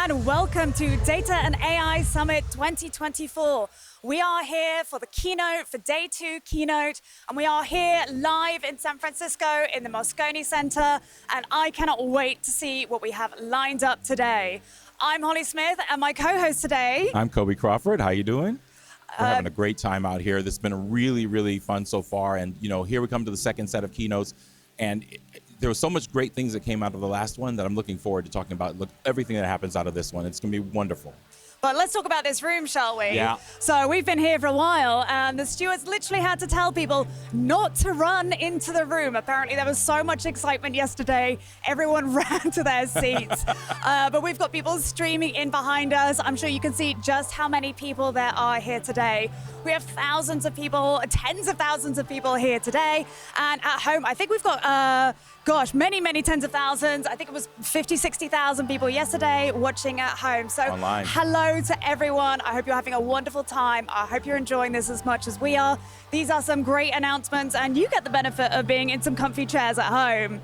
and welcome to Data and AI Summit 2024. We are here for the keynote, for day 2 keynote, and we are here live in San Francisco in the Moscone Center, and I cannot wait to see what we have lined up today. I'm Holly Smith, and my co-host today... I'm Kobie Crawford. How you doing? We're having a great time out here. This has been really, really fun so far, and here we come to the second set of keynotes, and there was so much great things that came out of the last one that I'm looking forward to talking about. Look, everything that happens out of this one. It's going to be wonderful. But let's talk about this room, shall we? Yeah. So we've been here for a while, and the stewards literally had to tell people not to run into the room. Apparently there was so much excitement yesterday, everyone ran to their seats. But we've got people streaming in behind us. I'm sure you can see just how many people there are here today. We have thousands of people, tens of thousands of people here today. And at home, I think we've got, many, many tens of thousands. I think it was 50, 60,000 people yesterday watching at home. So online. Hello to everyone. I hope you're having a wonderful time. I hope you're enjoying this as much as we are. These are some great announcements, and you get the benefit of being in some comfy chairs at home.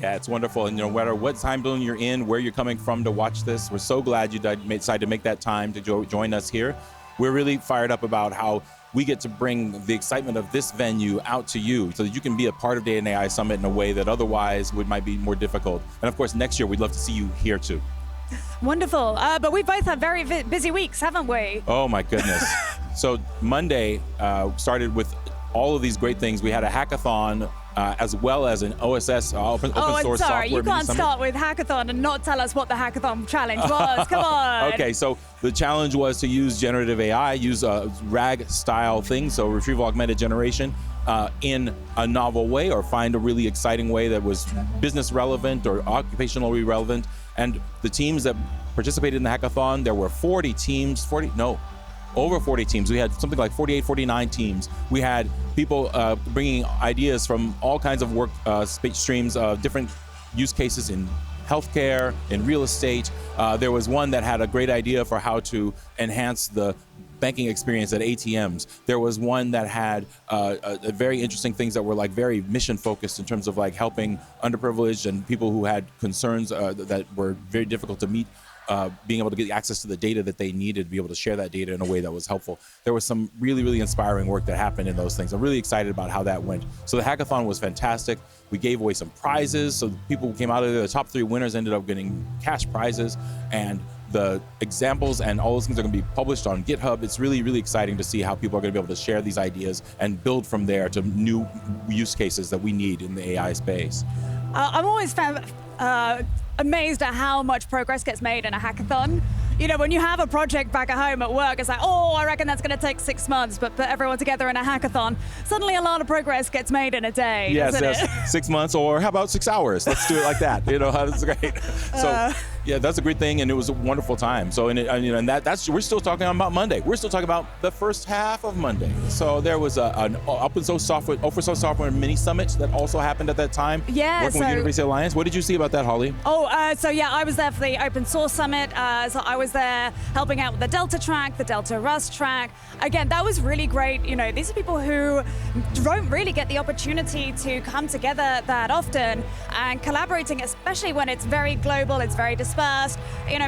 Yeah, it's wonderful. And no matter what time zone you're in, where you're coming from to watch this, we're so glad you decided to make that time to join us here. We're really fired up about how we get to bring the excitement of this venue out to you so that you can be a part of Data and AI Summit in a way that otherwise might be more difficult. And of course, next year, we'd love to see you here too. Wonderful. But we both had very busy weeks, haven't we? Oh my goodness. So Monday started with all of these great things. We had a hackathon as well as an OSS, open source software. You can't start with hackathon and not tell us what the hackathon challenge was. Come on. Okay, so the challenge was to use generative AI, use a RAG style thing, so retrieval augmented generation, in a novel way, or find a really exciting way that was business relevant or occupationally relevant. And the teams that participated in the hackathon, there were over 40 teams. We had something like 48, 49 teams. We had people bringing ideas from all kinds of work streams, different use cases in healthcare, in real estate. There was one that had a great idea for how to enhance the banking experience at ATMs. There was one that had very interesting things that were like very mission focused in terms of like helping underprivileged and people who had concerns that were very difficult to meet, being able to get access to the data that they needed to be able to share that data in a way that was helpful. There was some really, really inspiring work that happened in those things. I'm really excited about how that went. So the hackathon was fantastic. We gave away some prizes. So people who came out of there, the top 3 winners ended up getting cash prizes, and the examples and all those things are going to be published on GitHub. It's really, really exciting to see how people are going to be able to share these ideas and build from there to new use cases that we need in the AI space. I'm always amazed at how much progress gets made in a hackathon. You know, when you have a project back at home at work, it's like, oh, I reckon that's going to take 6 months, but put everyone together in a hackathon, suddenly a lot of progress gets made in a day, doesn't it? 6 months, or how about 6 hours? Let's do it like that. That's great. So, yeah, that's a great thing, and it was a wonderful time. So, and that's we're still talking about Monday. We're still talking about the first half of Monday. So there was an open source software mini summit that also happened at that time. Yeah. Working with University Alliance. What did you see about that, Holly? So yeah, I was there for the open source summit. So I was there helping out with the Delta track, the Delta Rust track. Again, that was really great. These are people who don't really get the opportunity to come together that often and collaborating, especially when it's very global, it's very dispersed.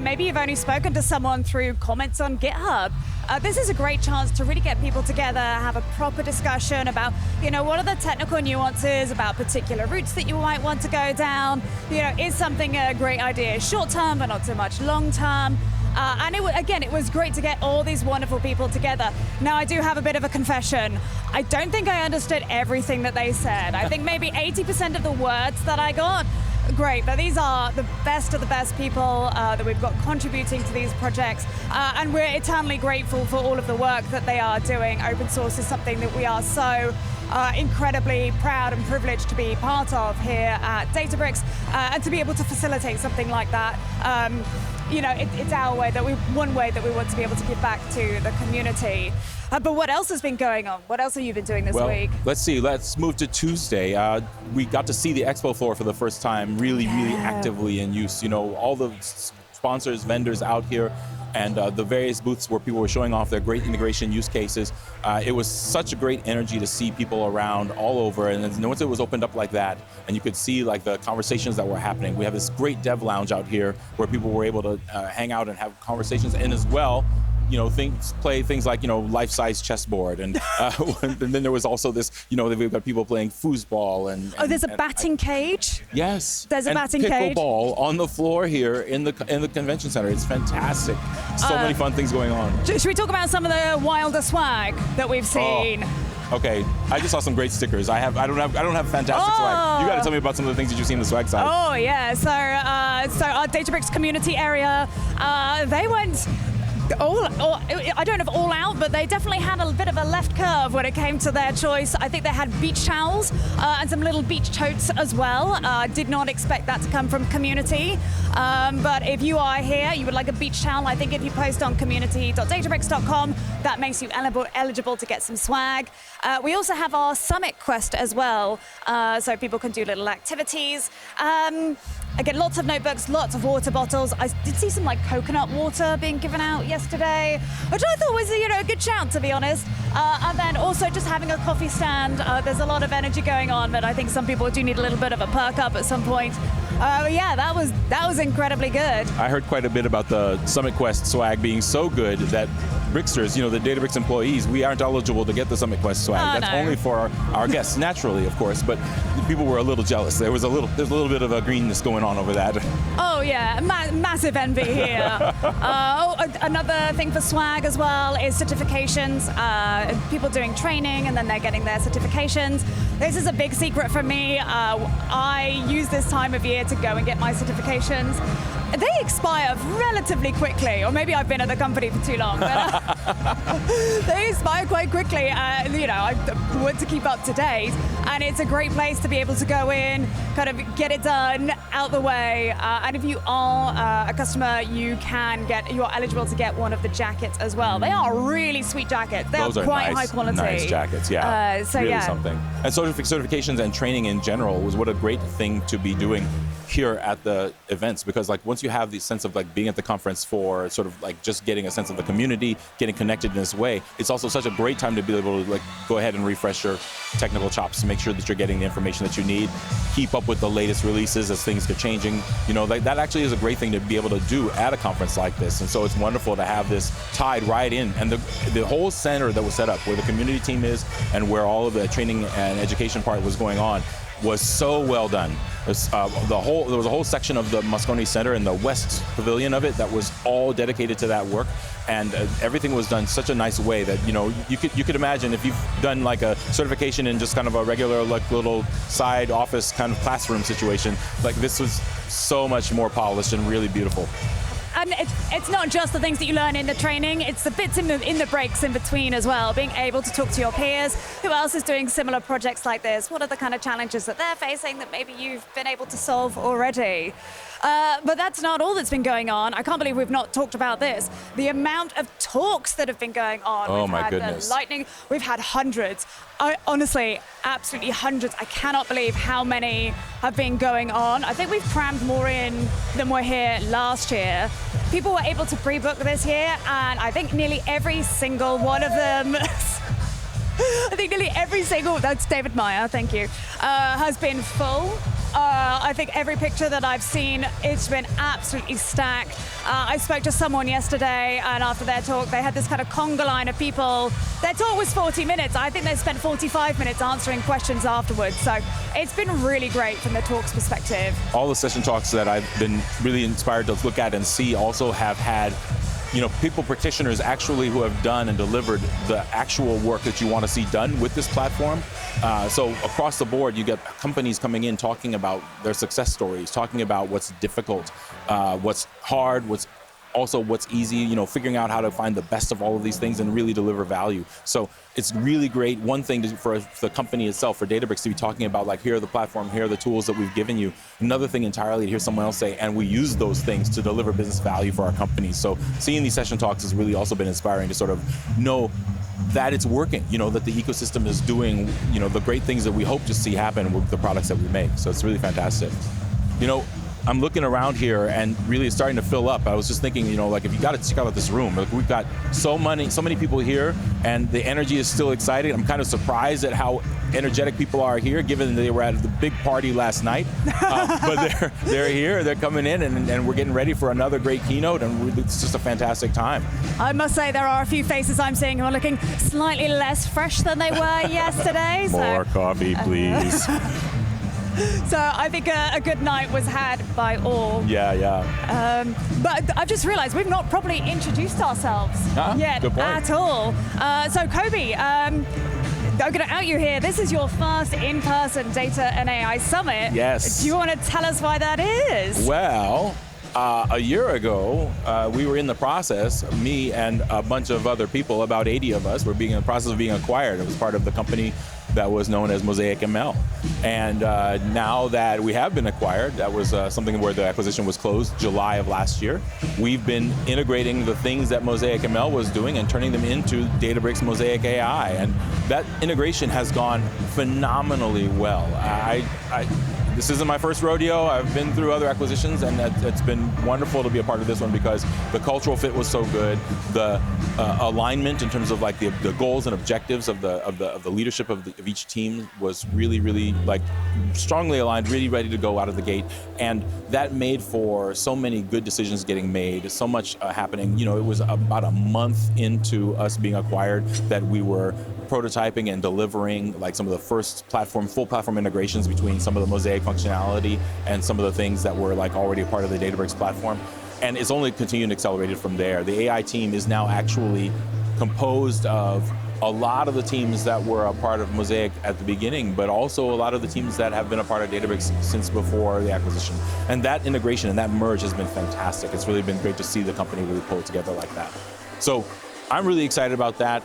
Maybe you've only spoken to someone through comments on GitHub. This is a great chance to really get people together, have a proper discussion about, what are the technical nuances about particular routes that you might want to go down. Is something a great idea short term, but not so much long term? And it was great to get all these wonderful people together. Now, I do have a bit of a confession. I don't think I understood everything that they said. I think maybe 80% of the words that I got. Great, but these are the best of the best people that we've got contributing to these projects, and we're eternally grateful for all of the work that they are doing. Open source is something that we are so incredibly proud and privileged to be part of here at Databricks, and to be able to facilitate something like that. It's our way one way that we want to be able to give back to the community. But what else has been going on? What else have you been doing this week? Let's see. Let's move to Tuesday. We got to see the expo floor for the first time, really actively in use. All the sponsors, vendors out here. and the various booths where people were showing off their great integration use cases. It was such a great energy to see people around all over, and then once it was opened up like that, and you could see like the conversations that were happening. We have this great dev lounge out here where people were able to hang out and have conversations, and as well, play things like, life-size chessboard, and then there was also this, we've got people playing foosball and there's a batting cage. Yes, there's a batting cage. Pickleball on the floor here in the convention center. It's fantastic. So many fun things going on. Should we talk about some of the wilder swag that we've seen? Okay, I just saw some great stickers. I don't have fantastic swag. You got to tell me about some of the things that you've seen on the swag side. Oh yeah, so our Databricks community area, they went I don't know if all out, but they definitely had a bit of a left curve when it came to their choice. I think they had beach towels and some little beach totes as well. Did not expect that to come from community. But if you are here, you would like a beach towel, I think if you post on community.databricks.com, that makes you eligible to get some swag. We also have our Summit Quest as well, so people can do little activities. Again, lots of notebooks, lots of water bottles. I did see some like coconut water being given out yesterday, which I thought was a good shout, to be honest. And then also just having a coffee stand. There's a lot of energy going on, but I think some people do need a little bit of a perk up at some point. Yeah, that was incredibly good. I heard quite a bit about the Summit Quest swag being so good that Bricksters, the Databricks employees, we aren't eligible to get the Summit Quest swag. That's only for our guests, naturally, of course, but people were a little jealous. There's a little bit of a greenness going on over that. Oh yeah, massive envy here. Another thing for swag as well is certifications. People doing training and then they're getting their certifications. This is a big secret for me. I use this time of year to go and get my certifications. They expire relatively quickly, or maybe I've been at the company for too long, but they expire quite quickly. I want to keep up to date, and it's a great place to be able to go in, kind of get it done, out the way, and if you are a customer, you're eligible to get one of the jackets as well. They are really sweet jackets. They're quite high quality. Nice jackets, yeah. Really something. And certifications and training in general was what a great thing to be doing here at the events, because like once you have the sense of like being at the conference for sort of like just getting a sense of the community, getting connected in this way, it's also such a great time to be able to like go ahead and refresh your technical chops to make sure that you're getting the information that you need, keep up with the latest releases as things get changing. That actually is a great thing to be able to do at a conference like this. And so it's wonderful to have this tied right in. And the whole center that was set up, where the community team is and where all of the training and education part was going on, was so well done. There was a whole section of the Moscone Center in the west pavilion of it that was all dedicated to that work, and everything was done such a nice way that you could imagine if you've done like a certification in just kind of a regular like little side office kind of classroom situation, like this was so much more polished and really beautiful. And it's not just the things that you learn in the training, it's the bits in the breaks in between as well, being able to talk to your peers. Who else is doing similar projects like this? What are the kind of challenges that they're facing that maybe you've been able to solve already? But that's not all that's been going on. I can't believe we've not talked about this. The amount of talks that have been going on. Oh my goodness. We've had hundreds. Honestly, absolutely hundreds. I cannot believe how many have been going on. I think we've crammed more in than were here last year. People were able to pre-book this year, and I think nearly every single one of them that's David Meyer, thank you, has been full. I think every picture that I've seen, it's been absolutely stacked. I spoke to someone yesterday, and after their talk, they had this kind of conga line of people. Their talk was 40 minutes. I think they spent 45 minutes answering questions afterwards. So it's been really great from the talks perspective. All the session talks that I've been really inspired to look at and see also have had people, practitioners actually who have done and delivered the actual work that you want to see done with this platform. So across the board, you get companies coming in talking about their success stories, talking about what's difficult, what's hard, what's easy, figuring out how to find the best of all of these things and really deliver value. So it's really great. One thing for the company itself, for Databricks, to be talking about like, here are the platform, here are the tools that we've given you. Another thing entirely to hear someone else say, and we use those things to deliver business value for our companies. So seeing these session talks has really also been inspiring to sort of know that it's working, that the ecosystem is doing, the great things that we hope to see happen with the products that we make. So it's really fantastic. I'm looking around here and really it's starting to fill up. I was just thinking, like if you got to check out this room, like we've got so many people here, and the energy is still exciting. I'm kind of surprised at how energetic people are here, given they were at the big party last night. But they're here, they're coming in, and we're getting ready for another great keynote, and it's just a fantastic time. I must say there are a few faces I'm seeing who are looking slightly less fresh than they were yesterday. More coffee, please. So I think a good night was had by all. Yeah. But I've just realized we've not properly introduced ourselves yet at all. So Kobie, I'm going to out you here. This is your first in-person Data and AI Summit. Yes. Do you want to tell us why that is? Well, a year ago, we were in the process, me and a bunch of other people, about 80 of us, were in the process of being acquired. It was part of the company that was known as Mosaic ML. And now that we have been acquired, that was something where the acquisition was closed July of last year. We've been integrating the things that Mosaic ML was doing and turning them into Databricks Mosaic AI. And that integration has gone phenomenally well. This isn't my first rodeo. I've been through other acquisitions, and it's been wonderful to be a part of this one because the cultural fit was so good. The alignment in terms of like the goals and objectives of the leadership of each team was really, really like strongly aligned, really ready to go out of the gate, and that made for so many good decisions getting made, so much happening. It was about a month into us being acquired that we were prototyping and delivering like some of the first full platform integrations between some of the Mosaic functionality and some of the things that were like already a part of the Databricks platform. And it's only continued and accelerated from there. The AI team is now actually composed of a lot of the teams that were a part of Mosaic at the beginning, but also a lot of the teams that have been a part of Databricks since before the acquisition. And that integration and that merge has been fantastic. It's really been great to see the company really pull it together like that. So I'm really excited about that.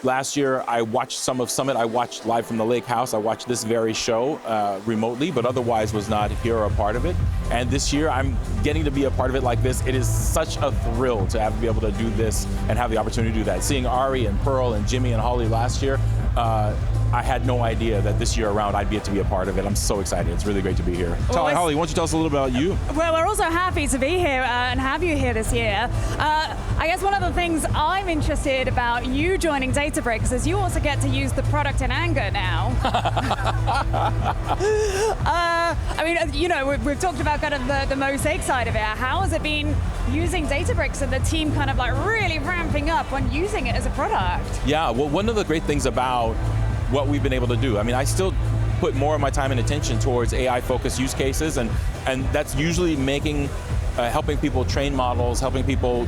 Last year, I watched some of Summit. I watched live from the Lakehouse. I watched this very show remotely, but otherwise was not here or a part of it. And this year, I'm getting to be a part of it like this. It is such a thrill to be able to do this and have the opportunity to do that. Seeing Ari and Pearl and Jimmy and Holly last year, I had no idea that this year around I'd get to be a part of it. I'm so excited. It's really great to be here. Holly, why don't you tell us a little bit about you? Well, we're also happy to be here and have you here this year. I guess one of the things I'm interested about you joining Databricks is you also get to use the product in anger now. I mean, we've talked about kind of the Mosaic side of it. How has it been using Databricks and the team kind of like really ramping up when using it as a product? Yeah, well, one of the great things about what we've been able to do, I mean, I still put more of my time and attention towards AI-focused use cases, and that's usually helping people train models, helping people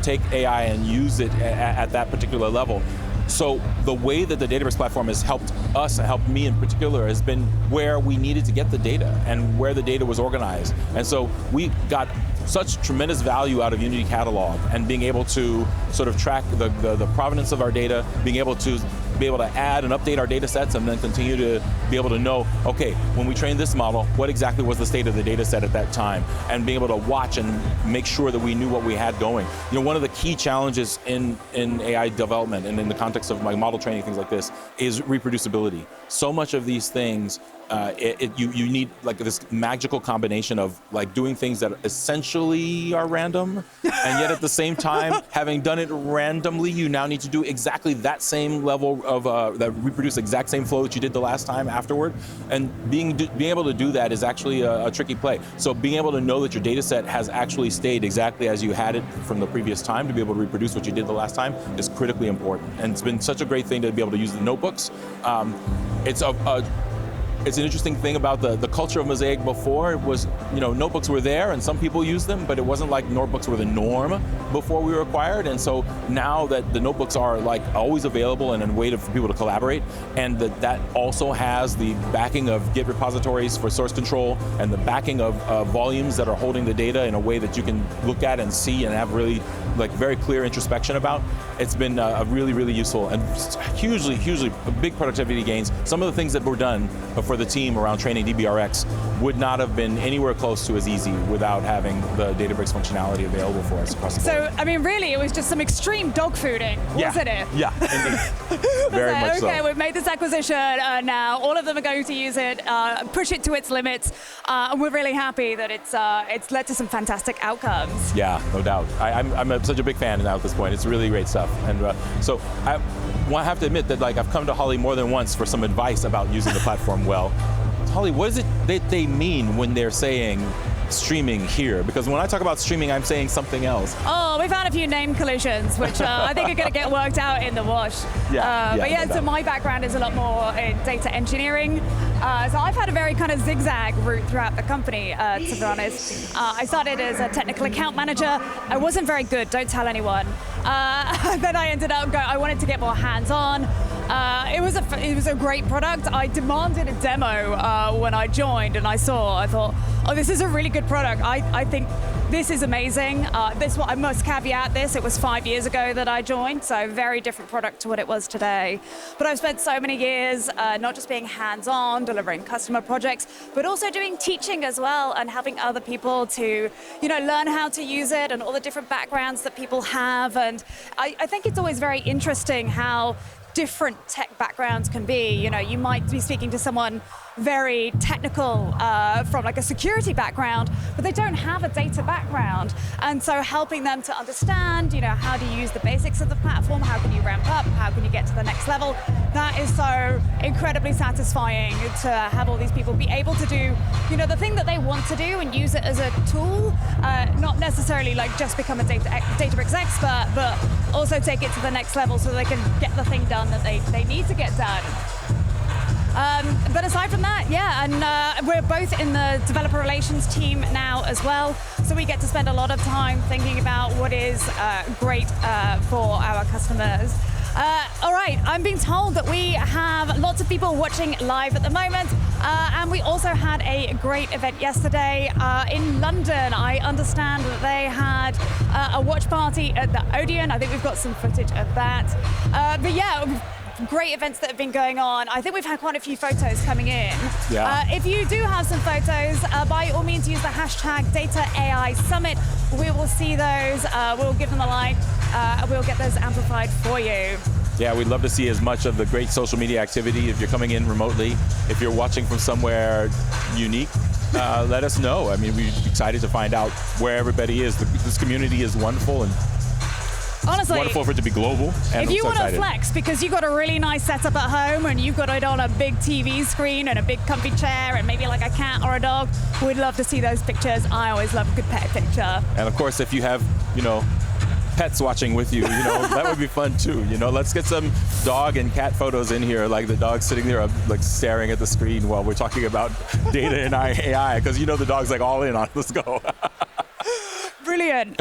take AI and use it at that particular level. So the way that the Databricks platform has helped us, and helped me in particular, has been where we needed to get the data and where the data was organized. And so we got such tremendous value out of Unity Catalog and being able to sort of track the provenance of our data, being able to add and update our data sets, and then continue to be able to know, okay, when we trained this model, what exactly was the state of the data set at that time, and being able to watch and make sure that we knew what we had going. One of the key challenges in AI development and in the context of my model training, things like this, is reproducibility. So much of these things, you need like this magical combination of like doing things that essentially are random, and yet at the same time, having done it randomly, you now need to do exactly that same level of that reproduce the exact same flow that you did the last time afterward. And being able to do that is actually a tricky play. So being able to know that your data set has actually stayed exactly as you had it from the previous time to be able to reproduce what you did the last time is critically important. And it's been such a great thing to be able to use the notebooks. It's an interesting thing about the culture of Mosaic before. It was, notebooks were there and some people used them, but it wasn't like notebooks were the norm before we were acquired. And so now that the notebooks are like always available and a way for people to collaborate, and that also has the backing of Git repositories for source control and the backing of volumes that are holding the data in a way that you can look at and see and have really like very clear introspection about, it's been really, really useful and hugely big productivity gains. Some of the things that were done for for the team around training DBRX would not have been anywhere close to as easy without having the Databricks functionality available for us across the board. So, I mean, really, it was just some extreme dog fooding, wasn't it? Yeah, very much so. Okay, we've made this acquisition now. All of them are going to use it, push it to its limits, and we're really happy that it's led to some fantastic outcomes. Yeah, no doubt. I'm such a big fan now at this point. It's really great stuff. And so I have to admit that I've come to Holly more than once for some advice about using the platform well. Holly, what is it that they mean when they're saying streaming here? Because when I talk about streaming, I'm saying something else. Oh, we've had a few name collisions, which I think are going to get worked out in the wash. So my background is a lot more in data engineering. So I've had a very kind of zigzag route throughout the company, to be honest. I started as a technical account manager. I wasn't very good, don't tell anyone. Then I ended up I wanted to get more hands-on. It was a great product. I demanded a demo when I joined, and I thought, oh, this is a really good product. I think this is amazing. I must caveat this. It was 5 years ago that I joined, so very different product to what it was today. But I've spent so many years not just being hands-on, delivering customer projects, but also doing teaching as well and helping other people to, learn how to use it and all the different backgrounds that people have. And I think it's always very interesting how different tech backgrounds can be. You might be speaking to someone very technical from a security background, but they don't have a data background. And so helping them to understand, how do you use the basics of the platform? How can you ramp up? How can you get to the next level? That is so incredibly satisfying to have all these people be able to do, the thing that they want to do and use it as a tool, not necessarily just become a Databricks expert, but also take it to the next level so they can get the thing done that they need to get done. But aside from that, and we're both in the developer relations team now as well, so we get to spend a lot of time thinking about what is great for our customers. All right, I'm being told that we have lots of people watching live at the moment, and we also had a great event yesterday in London. I understand that they had a watch party at the Odeon. I think we've got some footage of that. But yeah, great events that have been going on. I think we've had quite a few photos coming in. Yeah. If you do have some photos, by all means use the hashtag #DataAI We will see those, we'll give them a like, we'll get those amplified for you. Yeah, we'd love to see as much of the great social media activity. If you're coming in remotely, if you're watching from somewhere unique, let us know. I mean, we're excited to find out where everybody is. This community is wonderful, and honestly, it's wonderful for it to be global. And if you want to flex because you've got a really nice setup at home and you've got it on a big TV screen and a big comfy chair and maybe a cat or a dog, we'd love to see those pictures. I always love a good pet picture. And of course, if you have, pets watching with you, that would be fun too. Let's get some dog and cat photos in here, like the dog sitting there, staring at the screen while we're talking about data and AI, because the dog's all in on it. Let's go. Brilliant.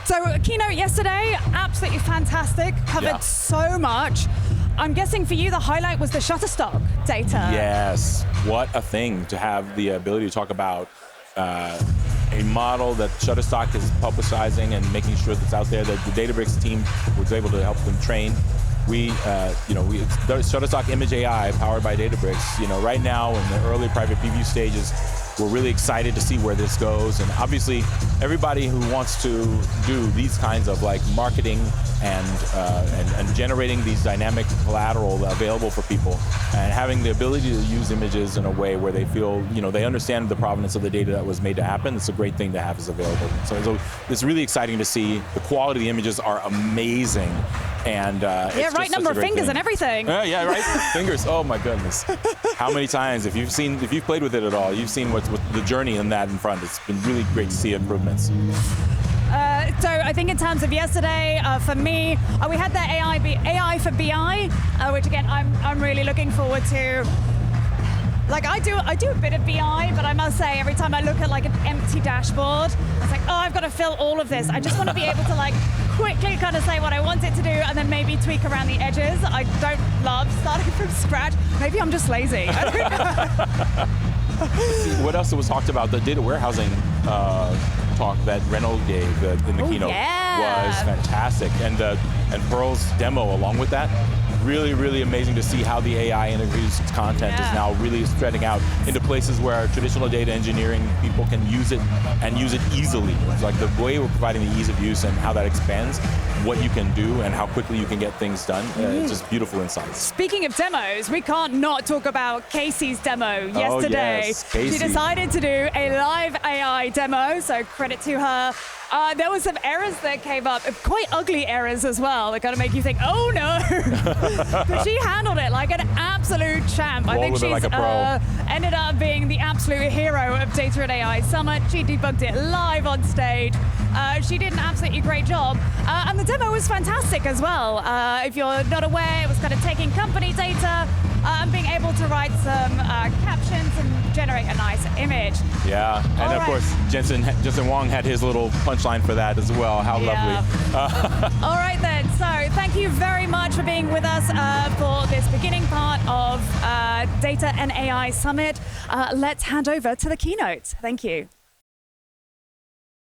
So keynote yesterday, absolutely fantastic. Covered so much. I'm guessing for you the highlight was the Shutterstock data. Yes, what a thing to have the ability to talk about a model that Shutterstock is publicizing and making sure that's out there, that the Databricks team was able to help them train. Shutterstock Image AI powered by Databricks, right now in the early private preview stages, we're really excited to see where this goes. And obviously, everybody who wants to do these kinds of marketing and generating these dynamic collateral available for people, and having the ability to use images in a way where they feel, they understand the provenance of the data that was made to happen, it's a great thing to have is available. So it's really exciting to see. The quality of the images are amazing. And it's right number of fingers and everything. Yeah, right. Fingers. Oh my goodness. How many times, if you've played with it at all, you've seen what's the journey in that in front. It's been really great to see improvements. So I think in terms of yesterday, for me, we had the AI for BI, which again I'm really looking forward to. I do a bit of BI, but I must say every time I look at an empty dashboard, it's oh, I've got to fill all of this. I just want to be able to quickly kind of say what I want it to do and then maybe tweak around the edges. I don't love starting from scratch. Maybe I'm just lazy. I don't know. What else was talked about? The data warehousing talk that Renault gave in the keynote was fantastic, and Pearl's demo along with that really, really amazing to see how the AI introduced content is now really spreading out into places where traditional data engineering people can use it and use it easily. It's like the way we're providing the ease of use and how that expands what you can do and how quickly you can get things done. It's just beautiful insights. Speaking of demos, we can't not talk about Casey's demo yesterday. Oh, yes, Casey. She decided to do a live AI demo, so credit to her. There were some errors that came up, quite ugly errors as well. That kind of make you think, oh no. But she handled it like an absolute champ. I think she's like a pro. Ended up being the absolute hero of Data and AI Summit. She debunked it live on stage. She did an absolutely great job. And the demo was fantastic as well. If you're not aware, it was kind of taking company data and being able to write some captions and generate a nice image. Yeah, and of course, Jensen Huang had his little punchline for that as well. How lovely. All right then, so thank you very much for being with us for this beginning part of Data and AI Summit. Let's hand over to the keynotes. Thank you.